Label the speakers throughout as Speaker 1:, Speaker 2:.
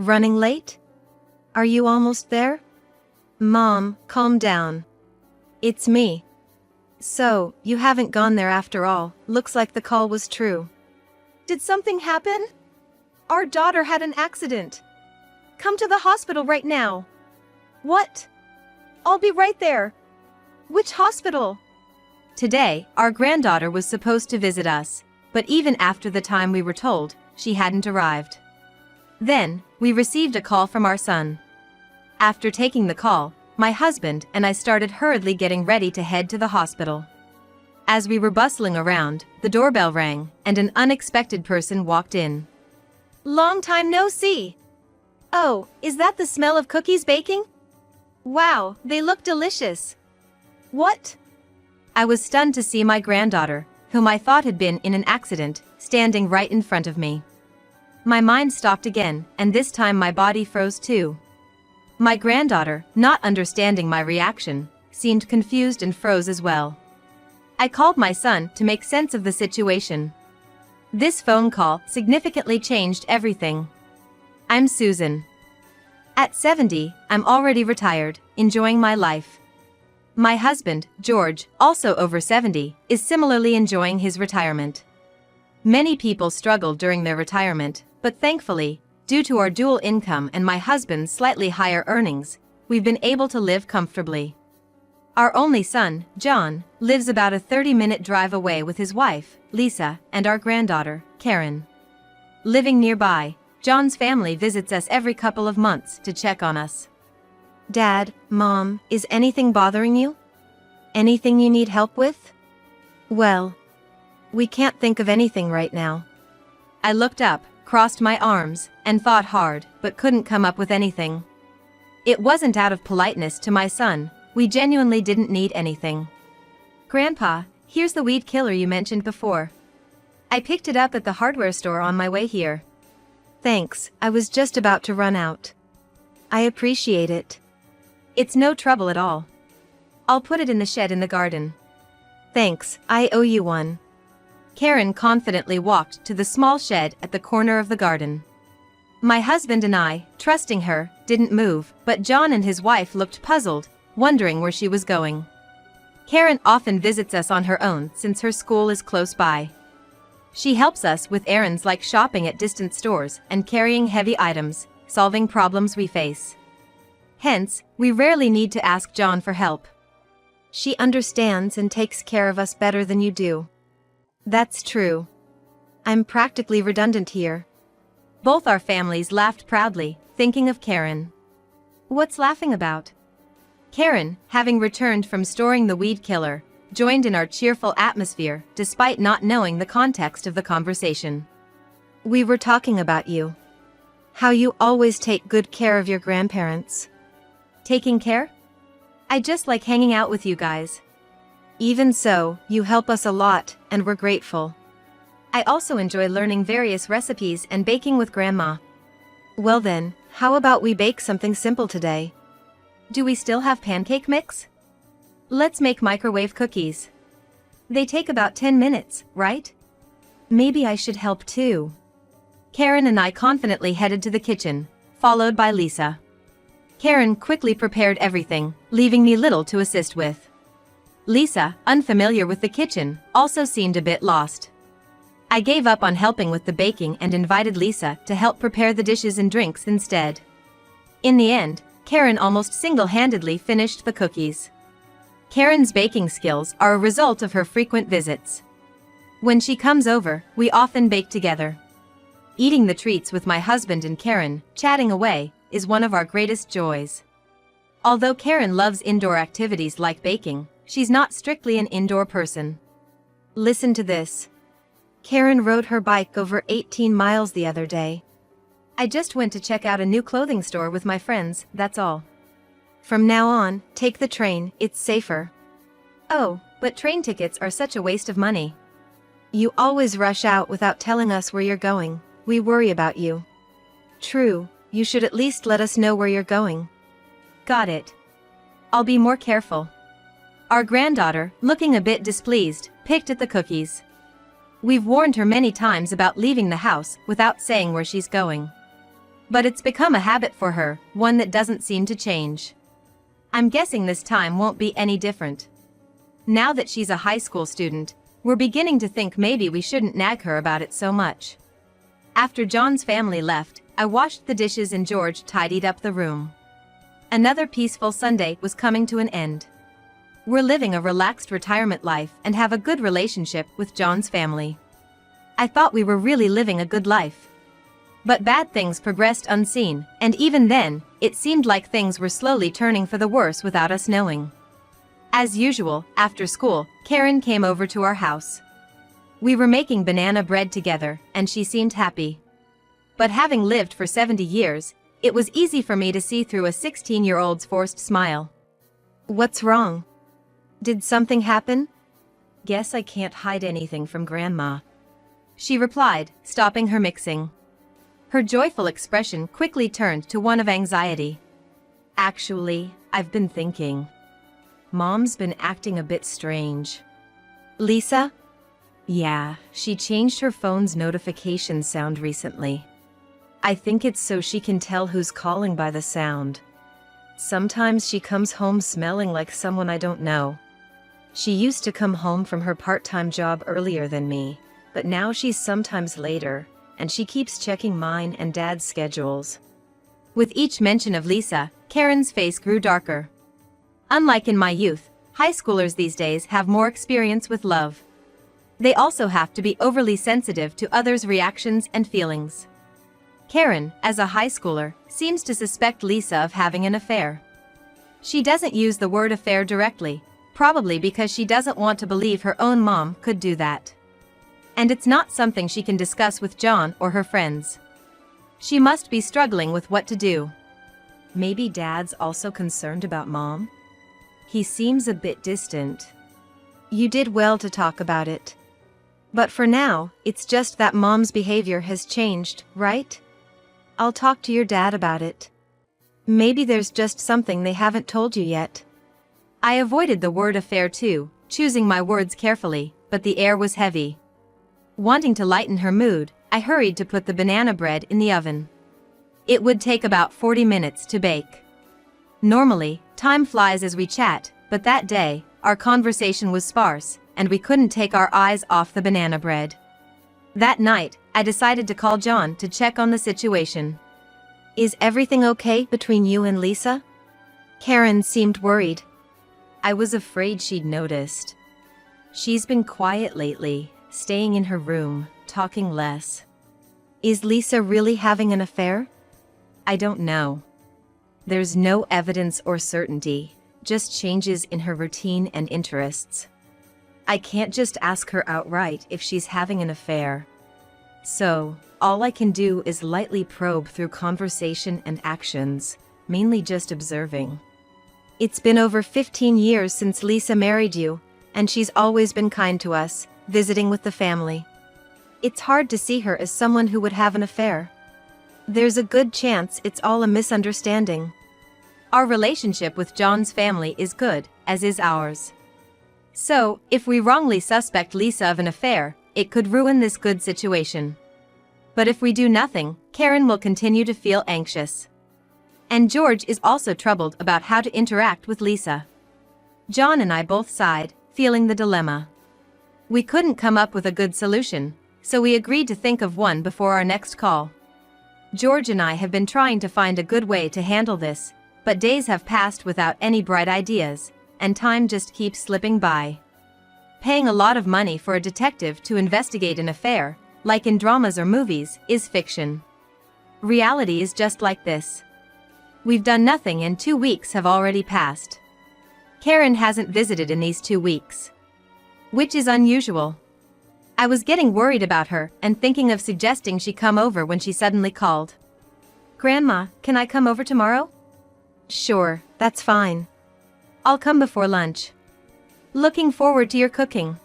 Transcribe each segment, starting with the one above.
Speaker 1: Running late? Are you almost there? Mom, calm down. It's me. So, you haven't gone there after all. Looks like the call was true. Did something happen? Our daughter had an accident. Come to the hospital right now. What? I'll be right there. Which hospital? Today, our granddaughter was supposed to visit us, but even after the time we were told, she hadn't arrived. Then, we received a call from our son. After taking the call, my husband and I started hurriedly getting ready to head to the hospital. As we were bustling around, the doorbell rang, and an unexpected person walked in. Long time no see. Oh, is that the smell of cookies baking? Wow, they look delicious. What? I was stunned to see my granddaughter, whom I thought had been in an accident, standing right in front of me. My mind stopped again, and this time my body froze too. My granddaughter, not understanding my reaction, seemed confused and froze as well. I called my son to make sense of the situation. This phone call significantly changed everything. I'm Susan. At 70, I'm already retired, enjoying my life. My husband, George, also over 70, is similarly enjoying his retirement. Many people struggle during their retirement, but thankfully, due to our dual income and my husband's slightly higher earnings, we've been able to live comfortably. Our only son, John, lives about a 30-minute drive away with his wife, Lisa, and our granddaughter, Karen. Living nearby, John's family visits us every couple of months to check on us. Dad, Mom, is anything bothering you? Anything you need help with? Well, we can't think of anything right now. I looked up, crossed my arms, and thought hard, but couldn't come up with anything. It wasn't out of politeness to my son, we genuinely didn't need anything. Grandpa, here's the weed killer you mentioned before. I picked it up at the hardware store on my way here. Thanks, I was just about to run out. I appreciate it. It's no trouble at all. I'll put it in the shed in the garden. Thanks, I owe you one. Karen confidently walked to the small shed at the corner of the garden. My husband and I, trusting her, didn't move, but John and his wife looked puzzled, wondering where she was going. Karen often visits us on her own since her school is close by. She helps us with errands like shopping at distant stores and carrying heavy items, solving problems we face. Hence, we rarely need to ask John for help. She understands and takes care of us better than you do. That's true. I'm practically redundant here. Both our families laughed proudly, thinking of Karen. What's laughing about? Karen, having returned from storing the weed killer, joined in our cheerful atmosphere despite not knowing the context of the conversation. We were talking about you. How you always take good care of your grandparents. Taking care? I just like hanging out with you guys. Even so, you help us a lot, and we're grateful. I also enjoy learning various recipes and baking with Grandma. Well then, how about we bake something simple today? Do we still have pancake mix? Let's make microwave cookies. They take about 10 minutes, right? Maybe I should help too. Karen and I confidently headed to the kitchen, followed by Lisa. Karen quickly prepared everything, leaving me little to assist with. Lisa, unfamiliar with the kitchen, also seemed a bit lost. I gave up on helping with the baking and invited Lisa to help prepare the dishes and drinks instead. In the end, Karen almost single-handedly finished the cookies. Karen's baking skills are a result of her frequent visits. When she comes over, we often bake together. Eating the treats with my husband and Karen, chatting away, is one of our greatest joys. Although Karen loves indoor activities like baking, she's not strictly an indoor person. Listen to this. Karen rode her bike over 18 miles the other day. I just went to check out a new clothing store with my friends, that's all. From now on, take the train, it's safer. Oh, but train tickets are such a waste of money. You always rush out without telling us where you're going. We worry about you. True, you should at least let us know where you're going. Got it. I'll be more careful. Our granddaughter, looking a bit displeased, picked at the cookies. We've warned her many times about leaving the house without saying where she's going. But it's become a habit for her, one that doesn't seem to change. I'm guessing this time won't be any different. Now that she's a high school student, we're beginning to think maybe we shouldn't nag her about it so much. After John's family left, I washed the dishes and George tidied up the room. Another peaceful Sunday was coming to an end. We're living a relaxed retirement life and have a good relationship with John's family. I thought we were really living a good life. But bad things progressed unseen, and even then, it seemed like things were slowly turning for the worse without us knowing. As usual, after school, Karen came over to our house. We were making banana bread together, and she seemed happy. But having lived for 70 years, it was easy for me to see through a 16-year-old's forced smile. "What's wrong? Did something happen?" "Guess I can't hide anything from Grandma," she replied, stopping her mixing. Her joyful expression quickly turned to one of anxiety. "Actually, I've been thinking. Mom's been acting a bit strange." "Lisa?" "Yeah, she changed her phone's notification sound recently. I think it's so she can tell who's calling by the sound. Sometimes she comes home smelling like someone I don't know. She used to come home from her part-time job earlier than me, but now she's sometimes later, and she keeps checking mine and Dad's schedules." With each mention of Lisa, Karen's face grew darker. Unlike in my youth, high schoolers these days have more experience with love. They also have to be overly sensitive to others' reactions and feelings. Karen, as a high schooler, seems to suspect Lisa of having an affair. She doesn't use the word affair directly, probably because she doesn't want to believe her own mom could do that. And it's not something she can discuss with John or her friends. She must be struggling with what to do. Maybe Dad's also concerned about Mom? He seems a bit distant. You did well to talk about it. But for now, it's just that Mom's behavior has changed, right? I'll talk to your dad about it. Maybe there's just something they haven't told you yet. I avoided the word affair too, choosing my words carefully, but the air was heavy. Wanting to lighten her mood, I hurried to put the banana bread in the oven. It would take about 40 minutes to bake. Normally, time flies as we chat, but that day, our conversation was sparse, and we couldn't take our eyes off the banana bread. That night, I decided to call John to check on the situation. "Is everything okay between you and Lisa?" Karen seemed worried. I was afraid she'd noticed. She's been quiet lately, staying in her room, talking less. "Is Lisa really having an affair?" "I don't know. There's no evidence or certainty, just changes in her routine and interests. I can't just ask her outright if she's having an affair. So, all I can do is lightly probe through conversation and actions, mainly just observing. It's been over 15 years since Lisa married you, and she's always been kind to us, visiting with the family. It's hard to see her as someone who would have an affair. There's a good chance it's all a misunderstanding. Our relationship with John's family is good, as is ours. So, if we wrongly suspect Lisa of an affair, it could ruin this good situation. But if we do nothing, Karen will continue to feel anxious. And George is also troubled about how to interact with Lisa. John and I both sighed, feeling the dilemma. We couldn't come up with a good solution, so we agreed to think of one before our next call. George and I have been trying to find a good way to handle this, but days have passed without any bright ideas, and time just keeps slipping by. Paying a lot of money for a detective to investigate an affair, like in dramas or movies, is fiction. Reality is just like this. We've done nothing and 2 weeks have already passed. Karen hasn't visited in these 2 weeks, which is unusual. I was getting worried about her and thinking of suggesting she come over when she suddenly called. "Grandma, can I come over tomorrow?" "Sure, that's fine. I'll come before lunch. Looking forward to your cooking."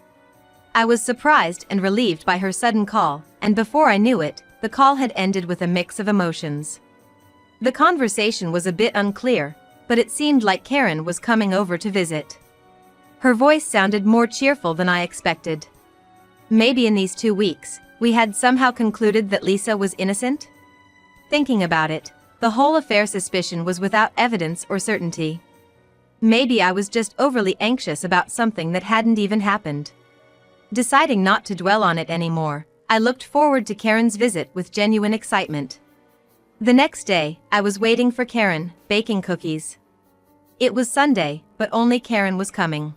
Speaker 1: I was surprised and relieved by her sudden call, and before I knew it, the call had ended with a mix of emotions. The conversation was a bit unclear, but it seemed like Karen was coming over to visit. Her voice sounded more cheerful than I expected. Maybe in these 2 weeks, we had somehow concluded that Lisa was innocent? Thinking about it, the whole affair suspicion was without evidence or certainty. Maybe I was just overly anxious about something that hadn't even happened. Deciding not to dwell on it anymore, I looked forward to Karen's visit with genuine excitement. The next day, I was waiting for Karen, baking cookies. It was Sunday, but only Karen was coming.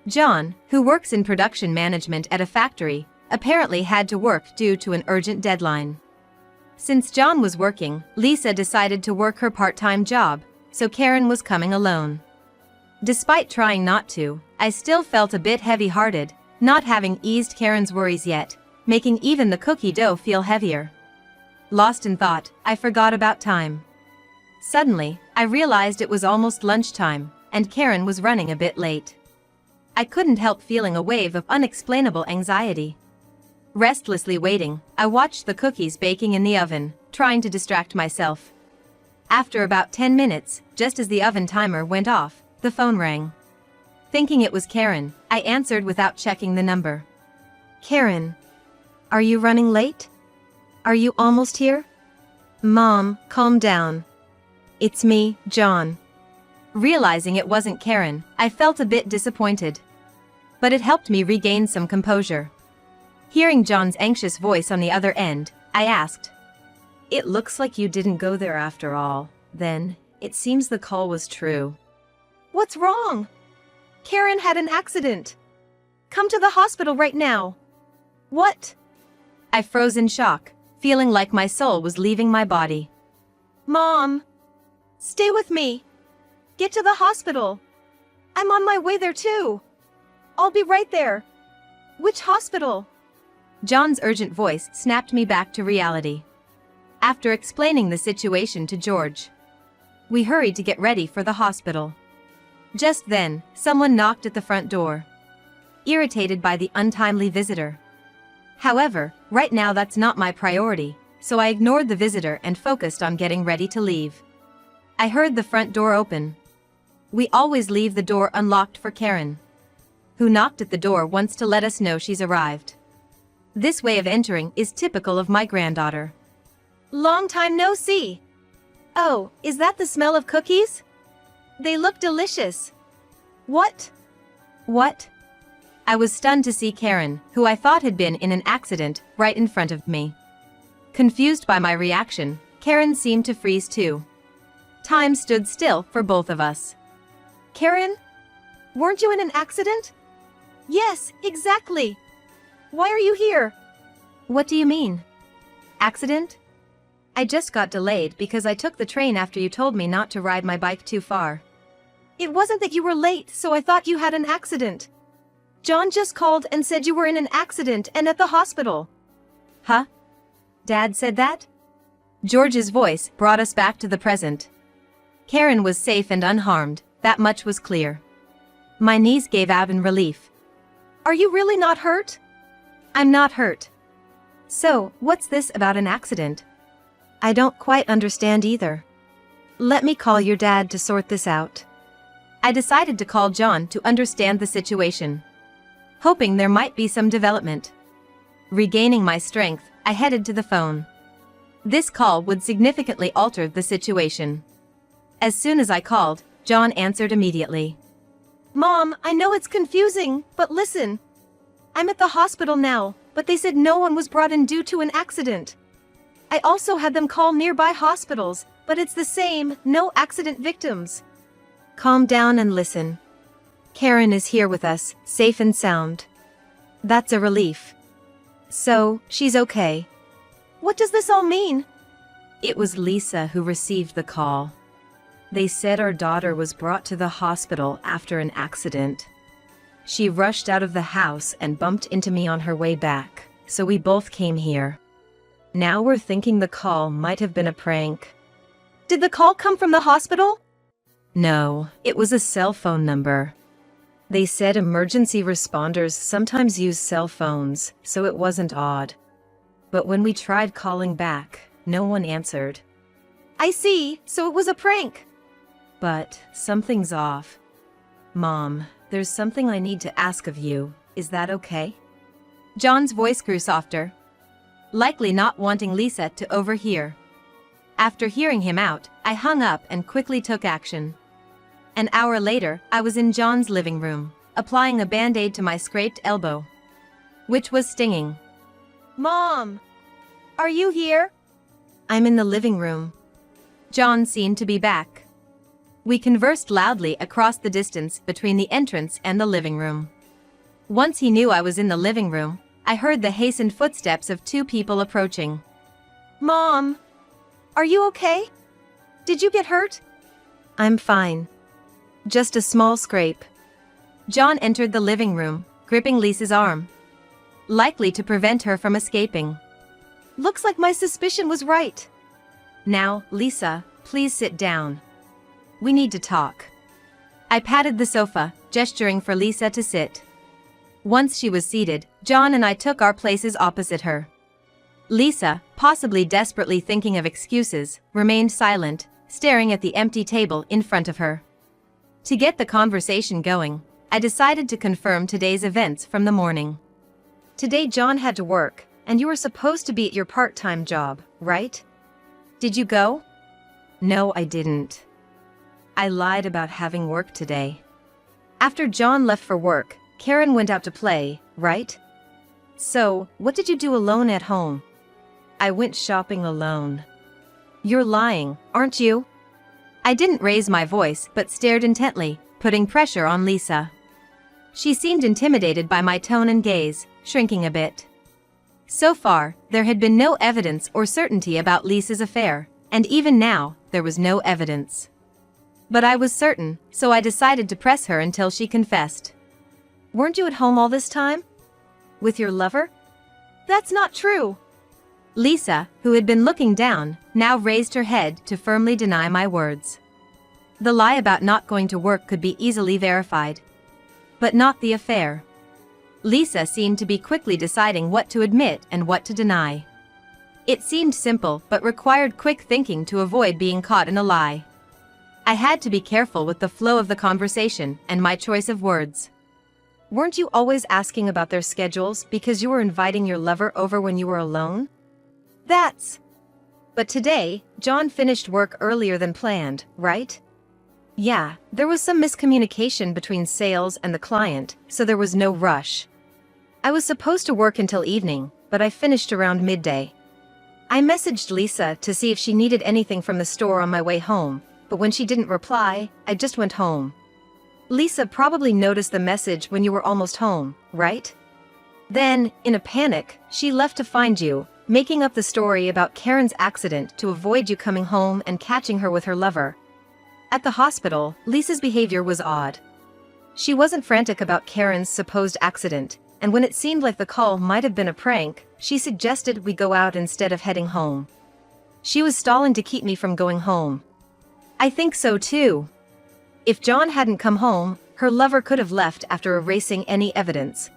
Speaker 1: John, who works in production management at a factory, apparently had to work due to an urgent deadline. Since John was working, Lisa decided to work her part-time job, so Karen was coming alone. Despite trying not to, I still felt a bit heavy-hearted, not having eased Karen's worries yet, making even the cookie dough feel heavier. Lost in thought, I forgot about time. Suddenly, I realized it was almost lunchtime, and Karen was running a bit late. I couldn't help feeling a wave of unexplainable anxiety. Restlessly waiting, I watched the cookies baking in the oven, trying to distract myself. After about 10 minutes, just as the oven timer went off, the phone rang. Thinking it was Karen, I answered without checking the number. Karen, are you running late? Are you almost here? Mom, calm down. It's me, John. Realizing it wasn't Karen, I felt a bit disappointed. But it helped me regain some composure. Hearing John's anxious voice on the other end, I asked, "It looks like you didn't go there after all. Then, it seems the call was true." What's wrong? Karen had an accident. Come to the hospital right now. What? I froze in shock, feeling like my soul was leaving my body. Mom! Stay with me. Get to the hospital. I'm on my way there too. I'll be right there. Which hospital? John's urgent voice snapped me back to reality. After explaining the situation to George, we hurried to get ready for the hospital. Just then, someone knocked at the front door, irritated by the untimely visitor. However, right now that's not my priority, so I ignored the visitor and focused on getting ready to leave. I heard the front door open. We always leave the door unlocked for Karen, who knocked at the door once to let us know she's arrived. This way of entering is typical of my granddaughter. Long time no see. Oh, is that the smell of cookies? They look delicious. What? What? I was stunned to see Karen, who I thought had been in an accident, right in front of me. Confused by my reaction, Karen seemed to freeze too. Time stood still for both of us. Karen? Weren't you in an accident? Yes, exactly. Why are you here? What do you mean? Accident? I just got delayed because I took the train after you told me not to ride my bike too far. It wasn't that you were late, so I thought you had an accident. John just called and said you were in an accident and at the hospital. Huh? Dad said that? George's voice brought us back to the present. Karen was safe and unharmed, that much was clear. My knees gave out in relief. Are you really not hurt? I'm not hurt. So, what's this about an accident? I don't quite understand either. Let me call your dad to sort this out. I decided to call John to understand the situation, hoping there might be some development. Regaining my strength, I headed to the phone. This call would significantly alter the situation. As soon as I called, John answered immediately. Mom, I know it's confusing, but listen. I'm at the hospital now, but they said no one was brought in due to an accident. I also had them call nearby hospitals, but it's the same, no accident victims. Calm down and listen. Karen is here with us, safe and sound. That's a relief. So, she's okay. What does this all mean? It was Lisa who received the call. They said our daughter was brought to the hospital after an accident. She rushed out of the house and bumped into me on her way back, so we both came here. Now we're thinking the call might have been a prank. Did the call come from the hospital? No, it was a cell phone number. They said emergency responders sometimes use cell phones, so it wasn't odd. But when we tried calling back, no one answered. I see, so it was a prank. But something's off. Mom, there's something I need to ask of you, is that okay? John's voice grew softer, likely not wanting Lisa to overhear. After hearing him out, I hung up and quickly took action. An hour later, I was in John's living room, applying a band-aid to my scraped elbow, which was stinging. "Mom! Are you here?" "I'm in the living room." John seemed to be back. We conversed loudly across the distance between the entrance and the living room. Once he knew I was in the living room, I heard the hastened footsteps of two people approaching. "Mom! Are you okay? Did you get hurt?" "I'm fine. Just a small scrape." John entered the living room, gripping Lisa's arm, likely to prevent her from escaping. "Looks like my suspicion was right." "Now, Lisa, please sit down. We need to talk." I patted the sofa, gesturing for Lisa to sit. Once she was seated, John and I took our places opposite her. Lisa, possibly desperately thinking of excuses, remained silent, staring at the empty table in front of her. To get the conversation going, I decided to confirm today's events from the morning. "Today John had to work, and you were supposed to be at your part-time job, right? Did you go?" "No, I didn't. I lied about having work today." "After John left for work, Karen went out to play, right? So, what did you do alone at home?" "I went shopping alone." "You're lying, aren't you?" I didn't raise my voice but stared intently, putting pressure on Lisa. She seemed intimidated by my tone and gaze, shrinking a bit. So far, there had been no evidence or certainty about Lisa's affair, and even now, there was no evidence. But I was certain, so I decided to press her until she confessed. "Weren't you at home all this time? With your lover?" "That's not true." Lisa, who had been looking down, now raised her head to firmly deny my words. The lie about not going to work could be easily verified, but not the affair. Lisa seemed to be quickly deciding what to admit and what to deny. It seemed simple but required quick thinking to avoid being caught in a lie. I had to be careful with the flow of the conversation and my choice of words. "Weren't you always asking about their schedules because you were inviting your lover over when you were alone?" But today, John finished work earlier than planned, right?" "Yeah, there was some miscommunication between sales and the client, so there was no rush. I was supposed to work until evening, but I finished around midday." I messaged Lisa to see if she needed anything from the store on my way home, but when she didn't reply, I just went home. "Lisa probably noticed the message when you were almost home, right? Then, in a panic, she left to find you, making up the story about Karen's accident to avoid you coming home and catching her with her lover." At the hospital, Lisa's behavior was odd. She wasn't frantic about Karen's supposed accident, and when it seemed like the call might have been a prank, she suggested we go out instead of heading home. She was stalling to keep me from going home. I think so too. If John hadn't come home, her lover could have left after erasing any evidence.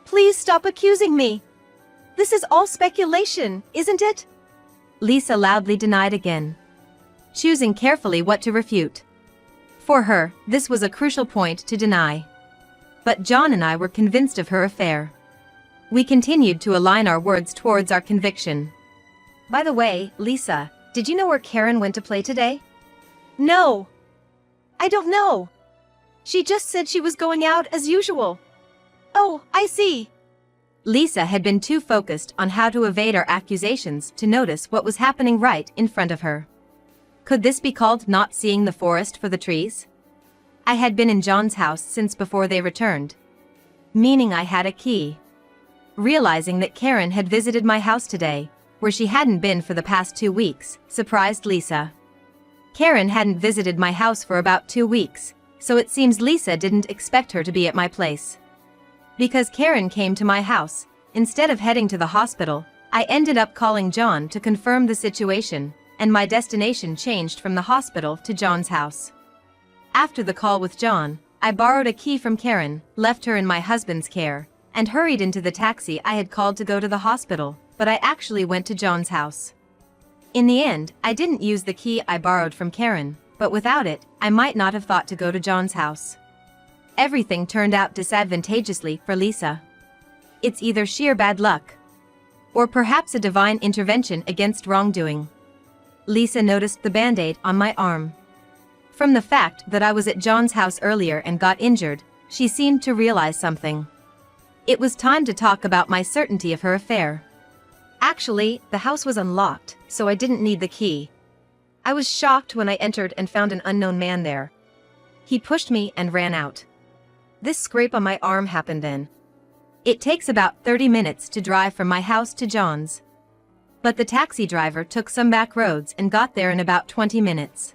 Speaker 1: "Please stop accusing me. This is all speculation, isn't it?" Lisa loudly denied again, choosing carefully what to refute. For her, this was a crucial point to deny. But John and I were convinced of her affair. We continued to align our words towards our conviction. "By the way, Lisa, did you know where Karen went to play today?" "No. I don't know. She just said she was going out as usual." "Oh, I see." Lisa had been too focused on how to evade our accusations to notice what was happening right in front of her. Could this be called not seeing the forest for the trees? I had been in John's house since before they returned, meaning I had a key. Realizing that Karen had visited my house today, where she hadn't been for the past 2 weeks, surprised Lisa. Karen hadn't visited my house for about 2 weeks, so it seems Lisa didn't expect her to be at my place. Because Karen came to my house, instead of heading to the hospital, I ended up calling John to confirm the situation, and my destination changed from the hospital to John's house. After the call with John, I borrowed a key from Karen, left her in my husband's care, and hurried into the taxi I had called to go to the hospital, but I actually went to John's house. In the end, I didn't use the key I borrowed from Karen, but without it, I might not have thought to go to John's house. Everything turned out disadvantageously for Lisa. It's either sheer bad luck, or perhaps a divine intervention against wrongdoing. Lisa noticed the band-aid on my arm. From the fact that I was at John's house earlier and got injured, she seemed to realize something. It was time to talk about my certainty of her affair. Actually, the house was unlocked, so I didn't need the key. I was shocked when I entered and found an unknown man there. He pushed me and ran out. This scrape on my arm happened then. It takes about 30 minutes to drive from my house to John's. But the taxi driver took some back roads and got there in about 20 minutes.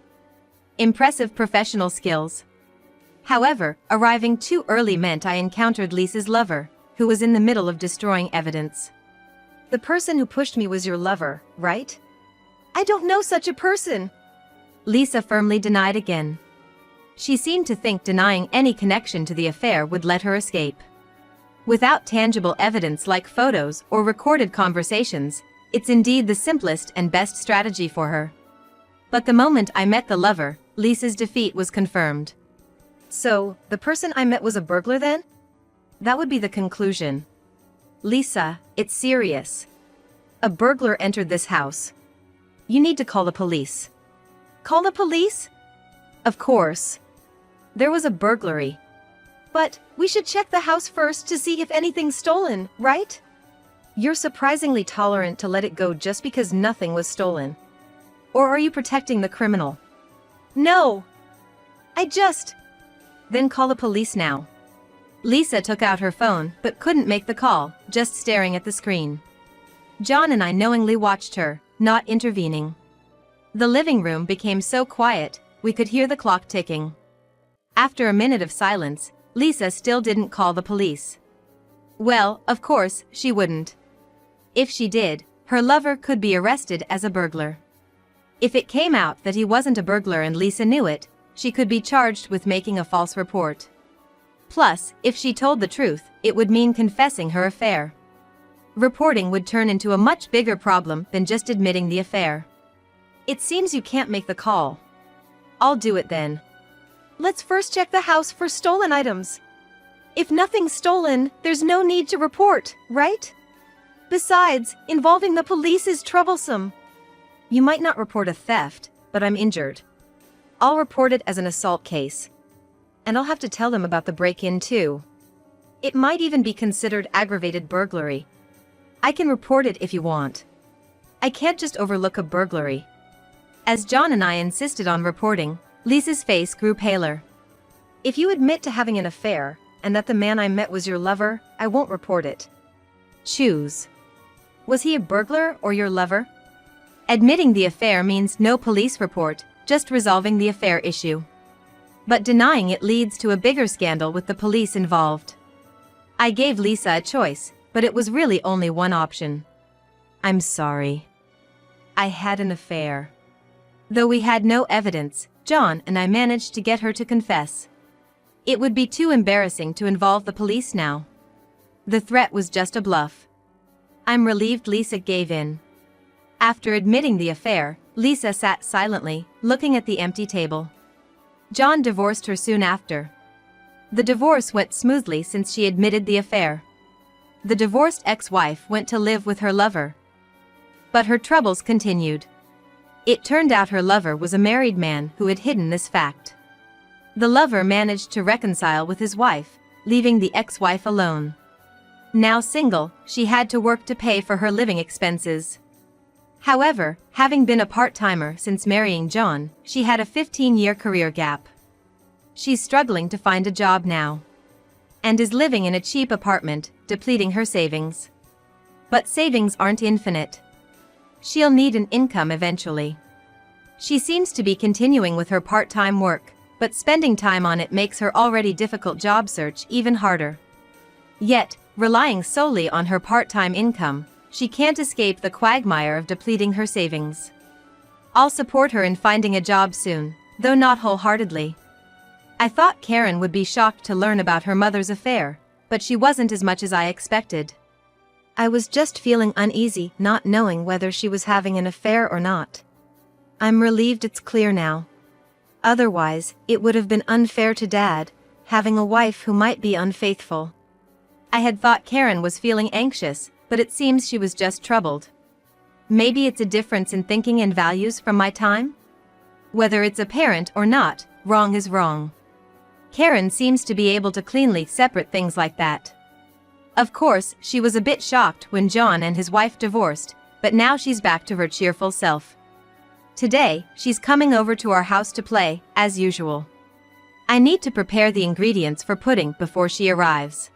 Speaker 1: Impressive professional skills. However, arriving too early meant I encountered Lisa's lover, who was in the middle of destroying evidence. The person who pushed me was your lover, right? I don't know such a person. Lisa firmly denied again. She seemed to think denying any connection to the affair would let her escape. Without tangible evidence like photos or recorded conversations, it's indeed the simplest and best strategy for her. But the moment I met the lover, Lisa's defeat was confirmed. So, the person I met was a burglar then? That would be the conclusion. Lisa, it's serious. A burglar entered this house. You need to call the police. Call the police? Of course. There was a burglary. But, we should check the house first to see if anything's stolen, right? You're surprisingly tolerant to let it go just because nothing was stolen. Or are you protecting the criminal? No! Then call the police now. Lisa took out her phone but couldn't make the call, just staring at the screen. John and I knowingly watched her, not intervening. The living room became so quiet, we could hear the clock ticking. After a minute of silence, Lisa still didn't call the police. Well, of course, she wouldn't. If she did, her lover could be arrested as a burglar. If it came out that he wasn't a burglar and Lisa knew it, she could be charged with making a false report. Plus, if she told the truth, it would mean confessing her affair. Reporting would turn into a much bigger problem than just admitting the affair. It seems you can't make the call. I'll do it then. Let's first check the house for stolen items. If nothing's stolen, there's no need to report, right? Besides, involving the police is troublesome. You might not report a theft, but I'm injured. I'll report it as an assault case. And I'll have to tell them about the break-in too. It might even be considered aggravated burglary. I can report it if you want. I can't just overlook a burglary. As John and I insisted on reporting, Lisa's face grew paler. If you admit to having an affair, and that the man I met was your lover, I won't report it. Choose. Was he a burglar or your lover? Admitting the affair means no police report, just resolving the affair issue. But denying it leads to a bigger scandal with the police involved. I gave Lisa a choice, but it was really only one option. I'm sorry. I had an affair. Though we had no evidence, John and I managed to get her to confess. It would be too embarrassing to involve the police now. The threat was just a bluff. I'm relieved Lisa gave in. After admitting the affair, Lisa sat silently, looking at the empty table. John divorced her soon after. The divorce went smoothly since she admitted the affair. The divorced ex-wife went to live with her lover. But her troubles continued. It turned out her lover was a married man who had hidden this fact. The lover managed to reconcile with his wife, leaving the ex-wife alone. Now single, she had to work to pay for her living expenses. However, having been a part-timer since marrying John, she had a 15-year career gap. She's struggling to find a job now. And is living in a cheap apartment, depleting her savings. But savings aren't infinite. She'll need an income eventually. She seems to be continuing with her part-time work, but spending time on it makes her already difficult job search even harder. Yet, relying solely on her part-time income, she can't escape the quagmire of depleting her savings. I'll support her in finding a job soon, though not wholeheartedly. I thought Karen would be shocked to learn about her mother's affair, but she wasn't as much as I expected. I was just feeling uneasy, not knowing whether she was having an affair or not. I'm relieved it's clear now. Otherwise, it would have been unfair to Dad, having a wife who might be unfaithful. I had thought Karen was feeling anxious, but it seems she was just troubled. Maybe it's a difference in thinking and values from my time? Whether it's apparent or not, wrong is wrong. Karen seems to be able to cleanly separate things like that. Of course, she was a bit shocked when John and his wife divorced, but now she's back to her cheerful self. Today, she's coming over to our house to play, as usual. I need to prepare the ingredients for pudding before she arrives.